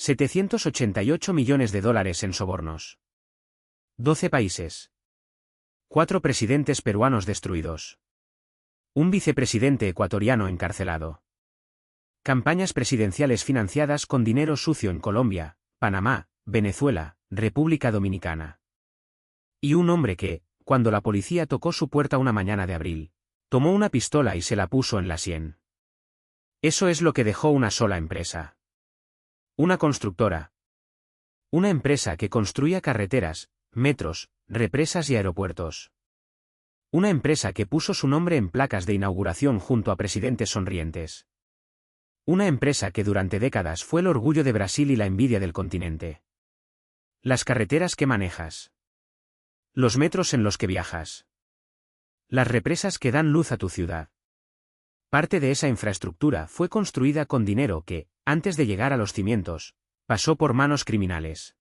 $788 millones en sobornos. 12 países. 4 presidentes peruanos destruidos. Un vicepresidente ecuatoriano encarcelado. Campañas presidenciales financiadas con dinero sucio en Colombia, Panamá, Venezuela, República Dominicana. Y un hombre que, cuando la policía tocó su puerta una mañana de abril, tomó una pistola y se la puso en la sien. Eso es lo que dejó una sola empresa. Una constructora. Una empresa que construía carreteras, metros, represas y aeropuertos. Una empresa que puso su nombre en placas de inauguración junto a presidentes sonrientes. Una empresa que durante décadas fue el orgullo de Brasil y la envidia del continente. Las carreteras que manejas. Los metros en los que viajas. Las represas que dan luz a tu ciudad. Parte de esa infraestructura fue construida con dinero que, antes de llegar a los cimientos, pasó por manos criminales.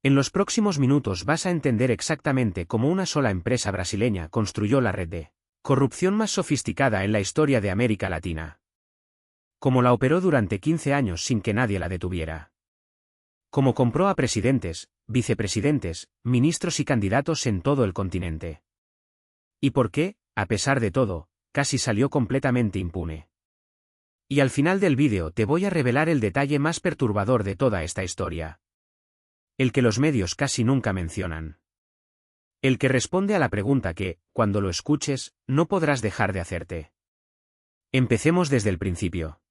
En los próximos minutos vas a entender exactamente cómo una sola empresa brasileña construyó la red de corrupción más sofisticada en la historia de América Latina. Cómo la operó durante 15 años sin que nadie la detuviera. Cómo compró a presidentes, vicepresidentes, ministros y candidatos en todo el continente. Y por qué, a pesar de todo, casi salió completamente impune. Y al final del vídeo te voy a revelar el detalle más perturbador de toda esta historia. El que los medios casi nunca mencionan. El que responde a la pregunta que, cuando lo escuches, no podrás dejar de hacerte. Empecemos desde el principio.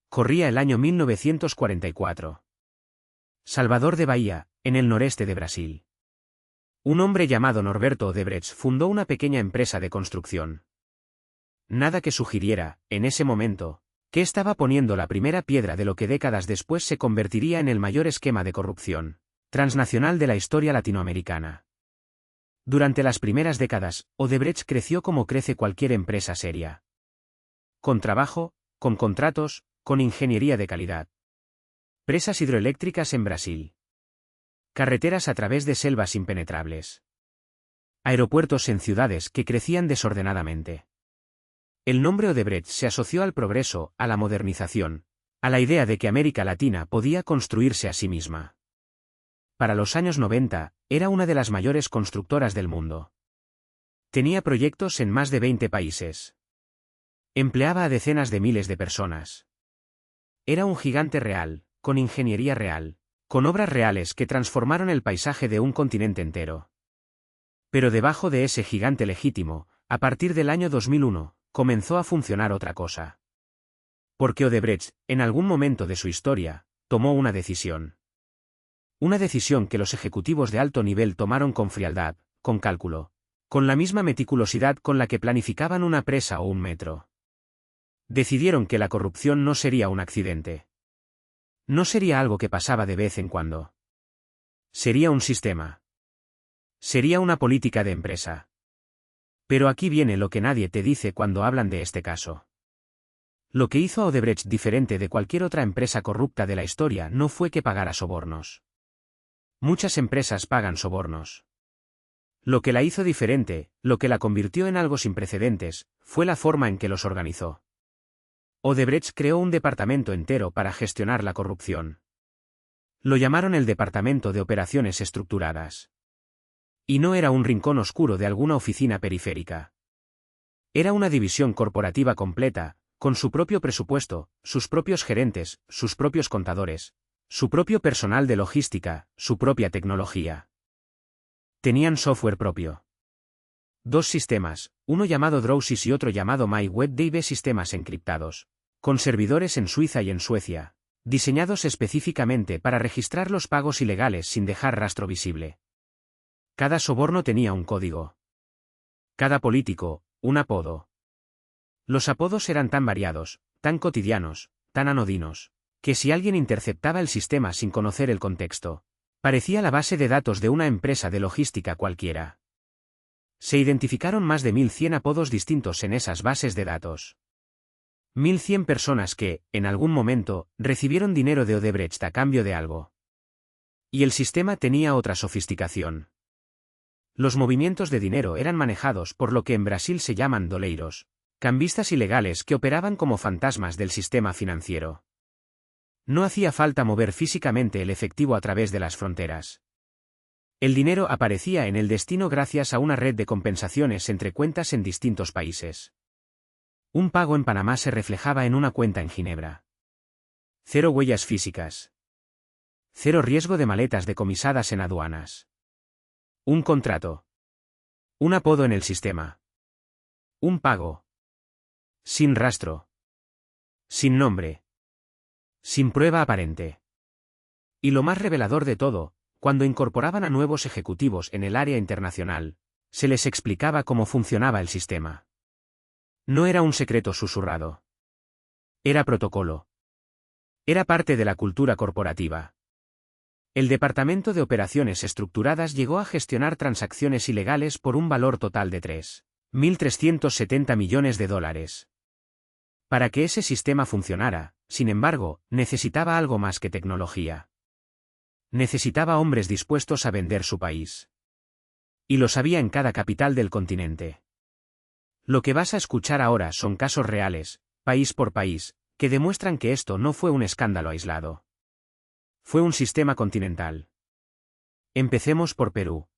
Corría el año 1944. Salvador de Bahía, en el noreste de Brasil. Un hombre llamado Norberto Odebrecht fundó una pequeña empresa de construcción. Nada que sugiriera, en ese momento, que estaba poniendo la primera piedra de lo que décadas después se convertiría en el mayor esquema de corrupción transnacional de la historia latinoamericana. Durante las primeras décadas, Odebrecht creció como crece cualquier empresa seria. Con trabajo, con contratos, con ingeniería de calidad. Presas hidroeléctricas en Brasil. Carreteras a través de selvas impenetrables. Aeropuertos en ciudades que crecían desordenadamente. El nombre Odebrecht se asoció al progreso, a la modernización, a la idea de que América Latina podía construirse a sí misma. Para los años 90, era una de las mayores constructoras del mundo. Tenía proyectos en más de 20 países. Empleaba a decenas de miles de personas. Era un gigante real, con ingeniería real, con obras reales que transformaron el paisaje de un continente entero. Pero debajo de ese gigante legítimo, a partir del año 2001, comenzó a funcionar otra cosa. Porque Odebrecht, en algún momento de su historia, tomó una decisión. Una decisión que los ejecutivos de alto nivel tomaron con frialdad, con cálculo, con la misma meticulosidad con la que planificaban una presa o un metro. Decidieron que la corrupción no sería un accidente. No sería algo que pasaba de vez en cuando. Sería un sistema. Sería una política de empresa. Pero aquí viene lo que nadie te dice cuando hablan de este caso. Lo que hizo a Odebrecht diferente de cualquier otra empresa corrupta de la historia no fue que pagara sobornos. Muchas empresas pagan sobornos. Lo que la hizo diferente, lo que la convirtió en algo sin precedentes, fue la forma en que los organizó. Odebrecht creó un departamento entero para gestionar la corrupción. Lo llamaron el Departamento de Operaciones Estructuradas. Y no era un rincón oscuro de alguna oficina periférica. Era una división corporativa completa, con su propio presupuesto, sus propios gerentes, sus propios contadores, su propio personal de logística, su propia tecnología. Tenían software propio. 2 sistemas, uno llamado Drowsys y otro llamado MyWebDB, sistemas encriptados, con servidores en Suiza y en Suecia, diseñados específicamente para registrar los pagos ilegales sin dejar rastro visible. Cada soborno tenía un código. Cada político, un apodo. Los apodos eran tan variados, tan cotidianos, tan anodinos, que si alguien interceptaba el sistema sin conocer el contexto, parecía la base de datos de una empresa de logística cualquiera. Se identificaron más de 1100 apodos distintos en esas bases de datos. 1100 personas que, en algún momento, recibieron dinero de Odebrecht a cambio de algo. Y el sistema tenía otra sofisticación. Los movimientos de dinero eran manejados por lo que en Brasil se llaman doleiros, cambistas ilegales que operaban como fantasmas del sistema financiero. No hacía falta mover físicamente el efectivo a través de las fronteras. El dinero aparecía en el destino gracias a una red de compensaciones entre cuentas en distintos países. Un pago en Panamá se reflejaba en una cuenta en Ginebra. Cero huellas físicas. Cero riesgo de maletas decomisadas en aduanas. Un contrato. Un apodo en el sistema. Un pago. Sin rastro. Sin nombre. Sin prueba aparente. Y lo más revelador de todo, cuando incorporaban a nuevos ejecutivos en el área internacional, se les explicaba cómo funcionaba el sistema. No era un secreto susurrado. Era protocolo. Era parte de la cultura corporativa. El Departamento de Operaciones Estructuradas llegó a gestionar transacciones ilegales por un valor total de $3.370 millones. Para que ese sistema funcionara, sin embargo, necesitaba algo más que tecnología. Necesitaba hombres dispuestos a vender su país. Y los había en cada capital del continente. Lo que vas a escuchar ahora son casos reales, país por país, que demuestran que esto no fue un escándalo aislado. Fue un sistema continental. Empecemos por Perú.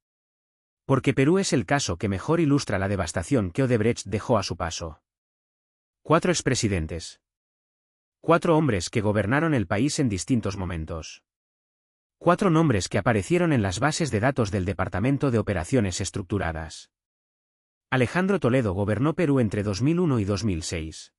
Porque Perú es el caso que mejor ilustra la devastación que Odebrecht dejó a su paso. 4 expresidentes. 4 hombres que gobernaron el país en distintos momentos. 4 nombres que aparecieron en las bases de datos del Departamento de Operaciones Estructuradas. Alejandro Toledo gobernó Perú entre 2001 y 2006.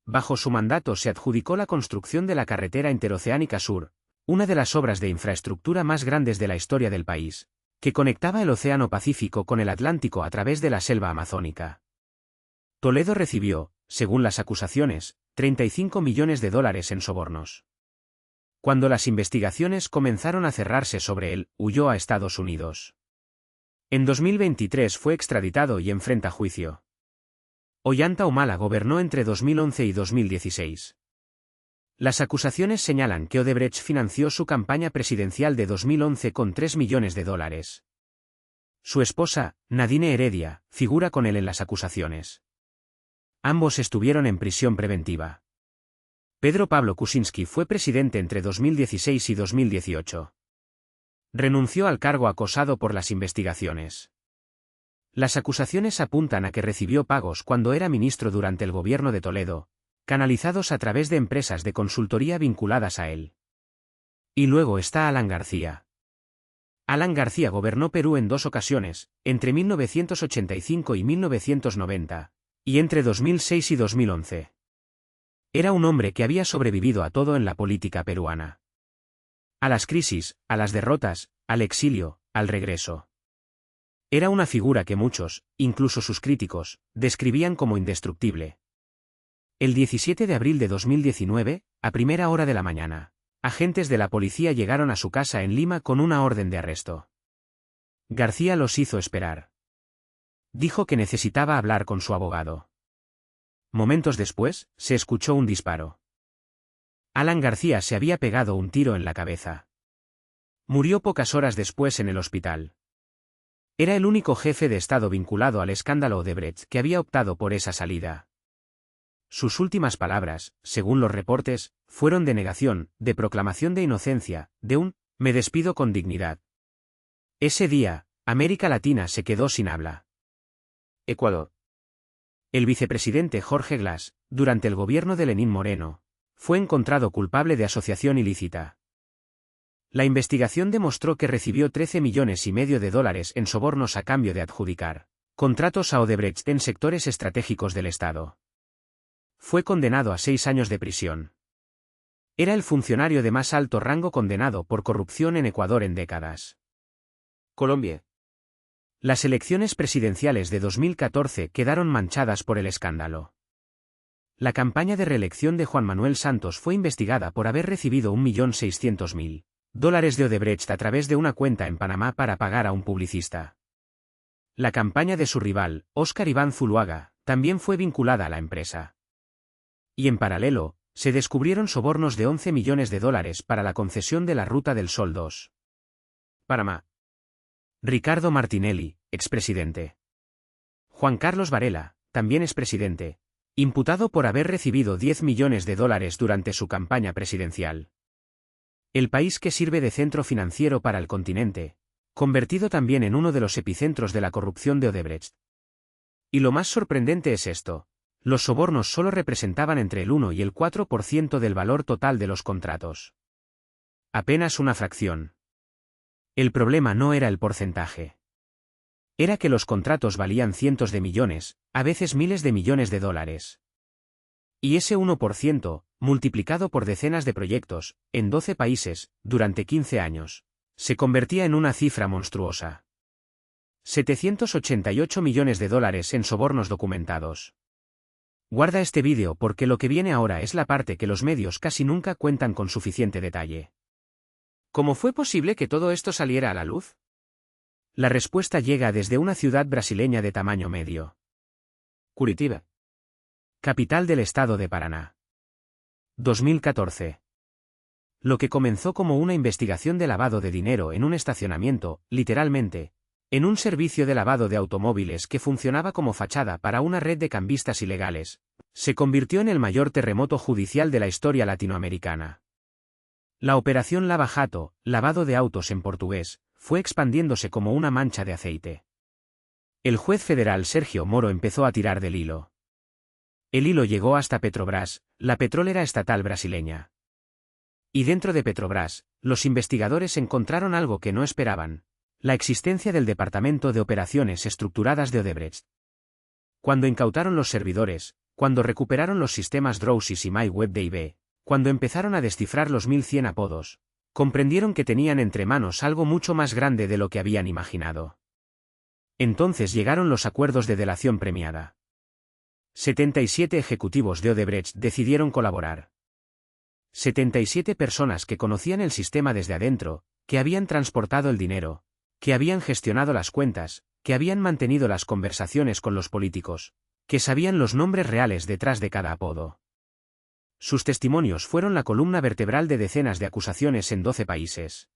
Bajo su mandato se adjudicó la construcción de la Carretera Interoceánica Sur, una de las obras de infraestructura más grandes de la historia del país, que conectaba el Océano Pacífico con el Atlántico a través de la selva amazónica. Toledo recibió, según las acusaciones, $35 millones en sobornos. Cuando las investigaciones comenzaron a cerrarse sobre él, huyó a Estados Unidos. En 2023 fue extraditado y enfrenta juicio. Ollanta Humala gobernó entre 2011 y 2016. Las acusaciones señalan que Odebrecht financió su campaña presidencial de 2011 con $3 millones. Su esposa, Nadine Heredia, figura con él en las acusaciones. Ambos estuvieron en prisión preventiva. Pedro Pablo Kuczynski fue presidente entre 2016 y 2018. Renunció al cargo acosado por las investigaciones. Las acusaciones apuntan a que recibió pagos cuando era ministro durante el gobierno de Toledo, canalizados a través de empresas de consultoría vinculadas a él. Y luego está Alan García. Alan García gobernó Perú en 2 ocasiones, entre 1985 y 1990, y entre 2006 y 2011. Era un hombre que había sobrevivido a todo en la política peruana. A las crisis, a las derrotas, al exilio, al regreso. Era una figura que muchos, incluso sus críticos, describían como indestructible. El 17 de abril de 2019, a primera hora de la mañana, agentes de la policía llegaron a su casa en Lima con una orden de arresto. García los hizo esperar. Dijo que necesitaba hablar con su abogado. Momentos después, se escuchó un disparo. Alan García se había pegado un tiro en la cabeza. Murió pocas horas después en el hospital. Era el único jefe de Estado vinculado al escándalo Odebrecht que había optado por esa salida. Sus últimas palabras, según los reportes, fueron de negación, de proclamación de inocencia, de un «me despido con dignidad». Ese día, América Latina se quedó sin habla. Ecuador. El vicepresidente Jorge Glass, durante el gobierno de Lenín Moreno, fue encontrado culpable de asociación ilícita. La investigación demostró que recibió $13,5 millones en sobornos a cambio de adjudicar contratos a Odebrecht en sectores estratégicos del Estado. Fue condenado a 6 años de prisión. Era el funcionario de más alto rango condenado por corrupción en Ecuador en décadas. Colombia. Las elecciones presidenciales de 2014 quedaron manchadas por el escándalo. La campaña de reelección de Juan Manuel Santos fue investigada por haber recibido $1.600.000 de Odebrecht a través de una cuenta en Panamá para pagar a un publicista. La campaña de su rival, Óscar Iván Zuluaga, también fue vinculada a la empresa. Y en paralelo, se descubrieron sobornos de $11 millones para la concesión de la Ruta del Sol 2. Panamá. Ricardo Martinelli, expresidente. Juan Carlos Varela, también expresidente, imputado por haber recibido 10 millones de dólares durante su campaña presidencial. El país que sirve de centro financiero para el continente, convertido también en uno de los epicentros de la corrupción de Odebrecht. Y lo más sorprendente es esto: los sobornos solo representaban entre el 1 y el 4% del valor total de los contratos. Apenas una fracción. El problema no era el porcentaje. Era que los contratos valían cientos de millones, a veces miles de millones de dólares. Y ese 1%, multiplicado por decenas de proyectos, en 12 países, durante 15 años, se convertía en una cifra monstruosa. 788 millones de dólares en sobornos documentados. Guarda este vídeo porque lo que viene ahora es la parte que los medios casi nunca cuentan con suficiente detalle. ¿Cómo fue posible que todo esto saliera a la luz? La respuesta llega desde una ciudad brasileña de tamaño medio. Curitiba. Capital del estado de Paraná. 2014. Lo que comenzó como una investigación de lavado de dinero en un estacionamiento, literalmente, en un servicio de lavado de automóviles que funcionaba como fachada para una red de cambistas ilegales, se convirtió en el mayor terremoto judicial de la historia latinoamericana. La operación Lava Jato, lavado de autos en portugués, fue expandiéndose como una mancha de aceite. El juez federal Sergio Moro empezó a tirar del hilo. El hilo llegó hasta Petrobras, la petrolera estatal brasileña. Y dentro de Petrobras, los investigadores encontraron algo que no esperaban: la existencia del Departamento de Operaciones Estructuradas de Odebrecht. Cuando incautaron los servidores, cuando recuperaron los sistemas Drowsys y MyWebDB, cuando empezaron a descifrar los 1100 apodos, comprendieron que tenían entre manos algo mucho más grande de lo que habían imaginado. Entonces llegaron los acuerdos de delación premiada. 77 ejecutivos de Odebrecht decidieron colaborar. 77 personas que conocían el sistema desde adentro, que habían transportado el dinero, que habían gestionado las cuentas, que habían mantenido las conversaciones con los políticos, que sabían los nombres reales detrás de cada apodo. Sus testimonios fueron la columna vertebral de decenas de acusaciones en 12 países.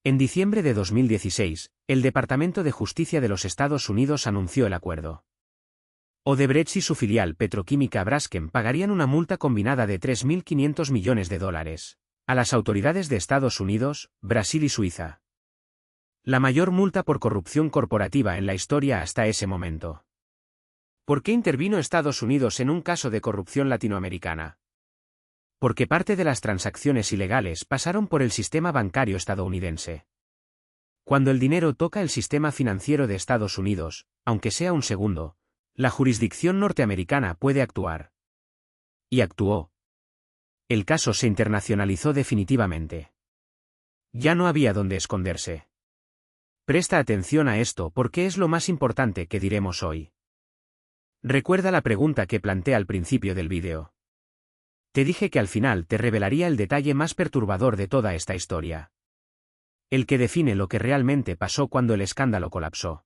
En diciembre de 2016, el Departamento de Justicia de los Estados Unidos anunció el acuerdo. Odebrecht y su filial petroquímica Braskem pagarían una multa combinada de 3.500 millones de dólares a las autoridades de Estados Unidos, Brasil y Suiza. La mayor multa por corrupción corporativa en la historia hasta ese momento. ¿Por qué intervino Estados Unidos en un caso de corrupción latinoamericana? Porque parte de las transacciones ilegales pasaron por el sistema bancario estadounidense. Cuando el dinero toca el sistema financiero de Estados Unidos, aunque sea un segundo, la jurisdicción norteamericana puede actuar. Y actuó. El caso se internacionalizó definitivamente. Ya no había dónde esconderse. Presta atención a esto porque es lo más importante que diremos hoy. Recuerda la pregunta que planteé al principio del vídeo. Te dije que al final te revelaría el detalle más perturbador de toda esta historia. El que define lo que realmente pasó cuando el escándalo colapsó.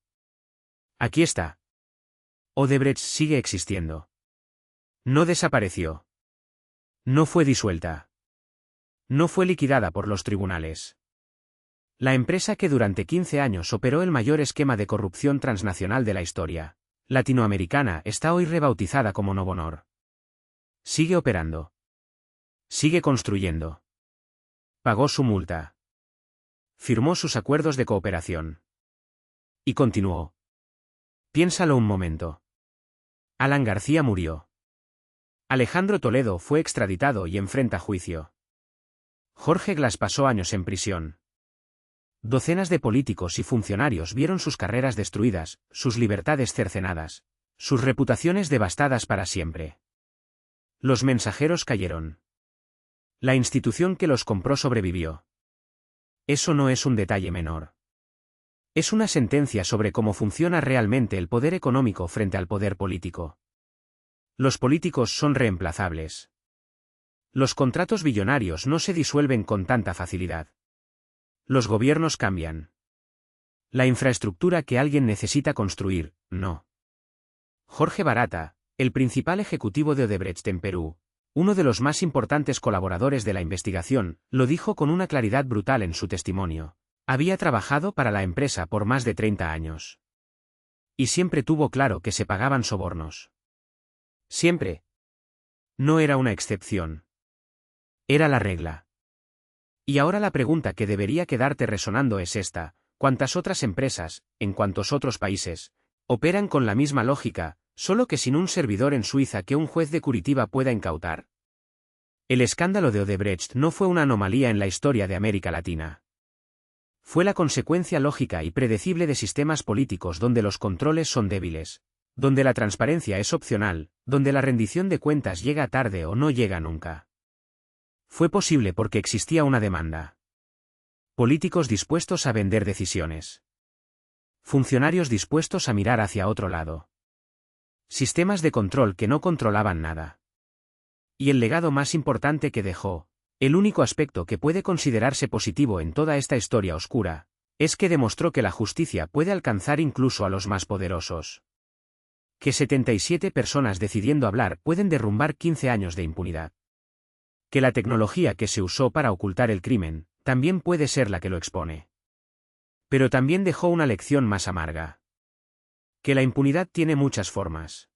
Aquí está. Odebrecht sigue existiendo. No desapareció. No fue disuelta. No fue liquidada por los tribunales. La empresa que durante 15 años operó el mayor esquema de corrupción transnacional de la historia latinoamericana está hoy rebautizada como Novonor. Sigue operando. Sigue construyendo. Pagó su multa. Firmó sus acuerdos de cooperación. Y continuó. Piénsalo un momento. Alan García murió. Alejandro Toledo fue extraditado y enfrenta juicio. Jorge Glass pasó años en prisión. Docenas de políticos y funcionarios vieron sus carreras destruidas, sus libertades cercenadas, sus reputaciones devastadas para siempre. Los mensajeros cayeron. La institución que los compró sobrevivió. Eso no es un detalle menor. Es una sentencia sobre cómo funciona realmente el poder económico frente al poder político. Los políticos son reemplazables. Los contratos billonarios no se disuelven con tanta facilidad. Los gobiernos cambian. La infraestructura que alguien necesita construir, no. Jorge Barata, el principal ejecutivo de Odebrecht en Perú, uno de los más importantes colaboradores de la investigación, lo dijo con una claridad brutal en su testimonio. Había trabajado para la empresa por más de 30 años. Y siempre tuvo claro que se pagaban sobornos. Siempre. No era una excepción. Era la regla. Y ahora la pregunta que debería quedarte resonando es esta: ¿cuántas otras empresas, en cuántos otros países, operan con la misma lógica, solo que sin un servidor en Suiza que un juez de Curitiba pueda incautar? El escándalo de Odebrecht no fue una anomalía en la historia de América Latina. Fue la consecuencia lógica y predecible de sistemas políticos donde los controles son débiles, donde la transparencia es opcional, donde la rendición de cuentas llega tarde o no llega nunca. Fue posible porque existía una demanda. Políticos dispuestos a vender decisiones. Funcionarios dispuestos a mirar hacia otro lado. Sistemas de control que no controlaban nada. Y el legado más importante que dejó, el único aspecto que puede considerarse positivo en toda esta historia oscura, es que demostró que la justicia puede alcanzar incluso a los más poderosos. Que 77 personas decidiendo hablar pueden derrumbar 15 años de impunidad. Que la tecnología que se usó para ocultar el crimen, también puede ser la que lo expone. Pero también dejó una lección más amarga. Que la impunidad tiene muchas formas.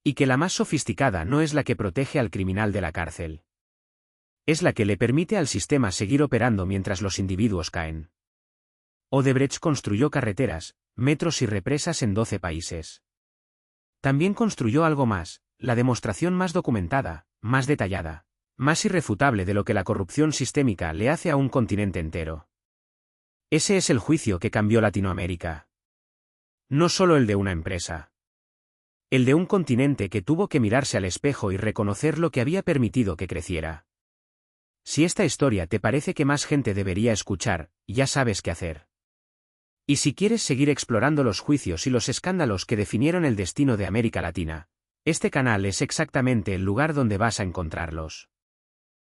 Y que la más sofisticada no es la que protege al criminal de la cárcel. Es la que le permite al sistema seguir operando mientras los individuos caen. Odebrecht construyó carreteras, metros y represas en 12 países. También construyó algo más, la demostración más documentada, más detallada, más irrefutable de lo que la corrupción sistémica le hace a un continente entero. Ese es el juicio que cambió Latinoamérica. No solo el de una empresa. El de un continente que tuvo que mirarse al espejo y reconocer lo que había permitido que creciera. Si esta historia te parece que más gente debería escuchar, ya sabes qué hacer. Y si quieres seguir explorando los juicios y los escándalos que definieron el destino de América Latina, este canal es exactamente el lugar donde vas a encontrarlos.